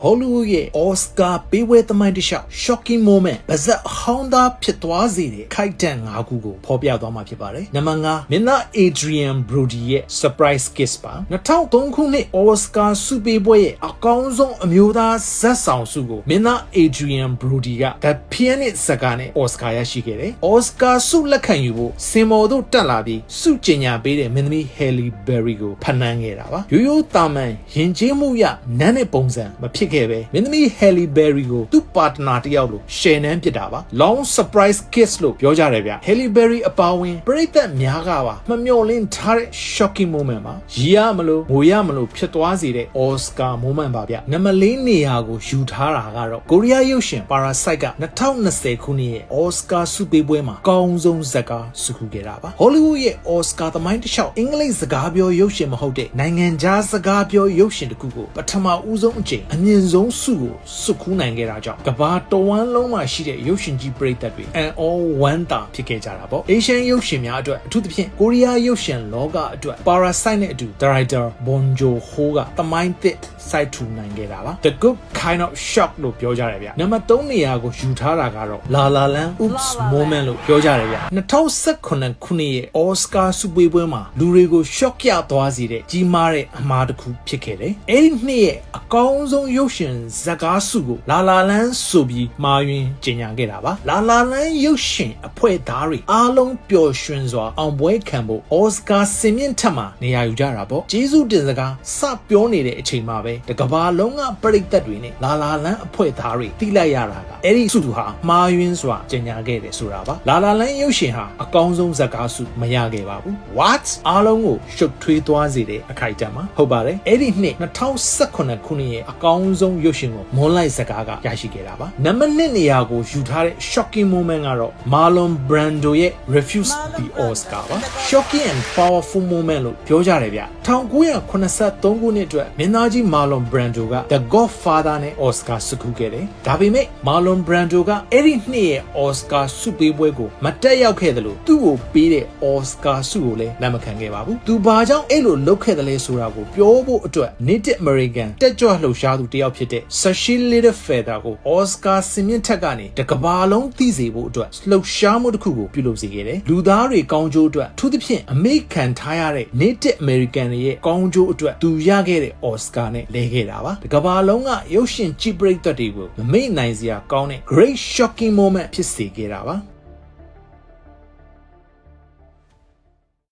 Hollywood ရဲ့ Oscar ပေးပွဲသမိုင်းတစ်လျှောက် shocking moment ဗဇက်ဟောင်းသားဖြစ်သွားစေတဲ့ခိုက်တန့်၅ခုကိုဖော်ပြသွားမှာဖြစ်ပါတယ်နံပါတ်5မင်းသား Adrian Brody ရဲ့ surprise kiss ပါ2003ခုနှစ် Oscar ဆုပေးပွဲရဲ့အကောင်းဆုံးအမျိုးသားဇာတ်ဆောင်ဆုကိုမင်းသား Adrian Brody က The Pianist ဇာတ်ကားနဲ့ Oscar ရရှိခဲ့တယ် Oscar ဆုလက်ခံယူဖို့စင်မော်တို့တက်လာပြီးဆုကြေညာပေးတဲ့မင်းသမီး Halle Berry ကိုဖန်နှန်းခဲ့တာပါရိုးရိုးတာမန်ယဉ်ကျေးမှုရနန်းတဲ့ပုံစံမဖြစ်ခဲ့ပဲမင်းသမီး Halle Berry ကိုသူ့ပါတနာတယောက်လိုရှယ်နန်းပစ်တာပါ long surprise kiss လို့ပြောကြတယ်ဗျ Halle Berry အပါဝင်ပရိသတ်များကပါမမျှော်လင့်ထားတဲ့ shocking moment ပါရီရမလို့ငိုရမလို့ဖြစ်သွားစေတဲ့ Oscar moment ပါဗျနံပါတ်4နေရာကိုယူထားတာကတော့ကိုရီးယားရုပ်ရှင် Parasite က2020ခုနှစ်ရဲ့ Oscar ဆုပေးပွဲမှာအကောင်းဆုံးဇာတ်ကားဆုခူခဲ့တာပါ Hollywood ရဲ့ Oscar သမိုင်းတစ်လျှောက်အင်္ဂလိပ်စကားပြောရုပ်ရှင်မဟုတ်တဲ့နိုင်ငံခြားစကားပြောရုပ်ရှင်တစ်ခုကိုပထမဦးဆုံးအကြိမ်အမြင့်ဆုံးဆုကိုဆုခူးနိုင်ခဲ့တာကြောင့်ကမ္ဘာတဝန်းလုံးမှာရှိတဲ့ရုပ်ရှင်ကြီးပရိသတ်တွေ and all one တာဖြစ်ခဲ့ကြတာပေါ့ Asian ရုပ်ရှင်များအတွက်အထူးသဖြင့်ကိုရီးယားရုပ်ရှင်လောကအတွက် Parasite နဲ့အတူ Director Bong Joon-ho ကသမိုင်းသစ်စိုက်ထူနိုင်ခဲ့တာပါ The good kind of shock လို့ပြောကြတယ်ဗျနံပါတ်3နေရာကိုယူထားတာကတော့ La La Land oops moment လို့ပြောကြတယ်ဗျ2019ခုနှစ်ရဲ့ Oscar ဆုပေးပွဲမှာလူတွေကို shock ရသွားစေတဲ့ကြီးမားတဲ့အမှားတစ်ခုဖြစ်ခဲ့တယ်အဲ့ဒီနှစ်ရဲ့အကောင်းဆုံးရုပ်ရှင်ဇာတ်ကားဆုကို La La Land ဆိုပြီးမှာယွင်းကြေညာခဲ့တာပါ La La Land ရုပ်ရှင်အဖွဲ့သားတွေအားလုံးပျော်ရွှင်စွာအောင်ပွဲခံဖို့ Oscar စင်မြင့်ထက်မှာနေရာယူကြတာပေါ့ကျေးဇူးတင်စကားစပြောနေတဲ့အချိန်မှာပဲတကဘာလုံးကပရိသတ်တွေနဲ့ La La Land အဖွဲ့သားတွေတိလိုက်ရတာကအဲ့ဒီဆုဟာမှာယွင်းစွာကြေညာခဲ့တယ်ဆိုတာပါ La La Land ရုပ်ရှင်ဟာအကောင်းဆုံးဇာတ်ကားဆုမရခဲ့ပါဘူး What အားလုံးကိုရှုပ်ထွေးသွားစေတဲ့အခိုက်အတန့်မှာဟုတ်ပါတယ်အဲ့ဒီနှစ်2019ခုနှစ်ရဲ့အကောင်းဆုံးရုပ်ရှင်ကိုမွန်လိုက်ဇာတ်ကားကရရှိခဲ့တာပါနံပါတ်1နေရာကိုယူထားတဲ့ shocking moment ကတော့ Marlon Brando ရဲ့ Refuse the Oscar ပါ shocking and powerful moment လို့ပြောကြတယ်ဗျ1983ခုနှစ်အတွက်မင်းသားကြီး Marlon Brando က The Godfather နဲ့ Oscar ဆုခူးခဲ့တယ်ဒါပေမဲ့ Marlon Brando ကအဲ့ဒီနှစ်ရဲ့ Oscar ဆုပေးပွဲကိုမတက်ရောက်ခဲ့တယ်လို့သူ့ကိုပေးတဲ့ Oscar ဆုကိုလည်းလက်မခံခဲ့ပါဘူးသူဘာကြောင့်အဲ့လိုလုပ်ခဲ့တယ်လဲဆိုတာကိုပြောဖို့အတွက် Native American တက်ကြွလှုပ်ရှားသူတယောက်ဖြစ်တဲ့ Sashi Little Feather ကို Oscar စင်မြင့်ထက်ကနေတကဘာလုံးသိစေဖို့အတွက်လှုပ်ရှားမှုတစ်ခုကိုပြုလုပ်စေခဲ့တယ်လူသားတွေကောင်းကျိုးအတွက်ထူးသဖြင့်အမေခံထားရတဲ့ Native American တွေရဲ့ကောင်းကျိုးအတွက်သူရခဲ့တဲ့ Oscar နဲ့လဲခဲ့တာပါတကဘာလုံးကရုပ်ရှင်ကြည့်ပရိသတ်တွေကိုမမေ့နိုင်စရာကောင်းတဲ့ Great Shocking Moment ဖြစ်စေခဲ့တာပါ